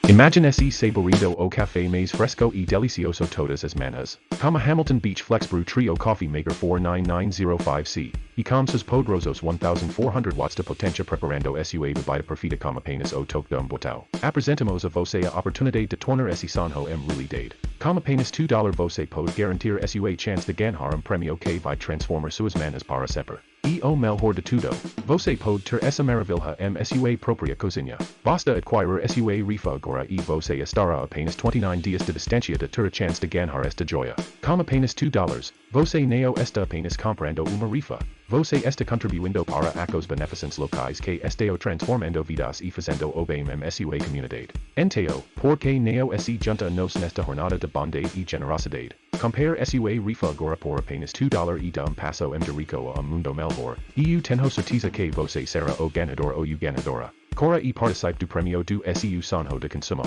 Imagine ese saborito o café mais fresco e delicioso todas as manhãs. Hamilton Beach FlexBrew Trio Coffee Maker 49905C. E com sus poderosos 1400 watts de potência preparando sua bebida perfeita com apenas o toque de botão. Apresentamos a você a oportunidade de tornar esse sonho realidade. Com apenas $2 você pode garantir sua chance de ganhar prêmio que vai transformar suas manhãs para sempre. E o melhor de tudo, você pode ter essa maravilha sua própria cozinha. Basta adquirir sua rifa agora e você estará apenas 29 dias de distância de ter a chance de ganhar esta joia. Com apenas $2, você não está apenas comprando uma rifa. Você está contribuindo para os beneficentes locais que estão transformando vidas e fazendo o bem sua comunidade. Então, por que não se junta nos nesta jornada de bondade e generosidade? Compare sua rifa agora por apenas $2 e passo de rico a mundo melhor. Eu tenho certeza que você será o ganador ou ganadora. Cora e participe do prêmio do seu sonho de consumo.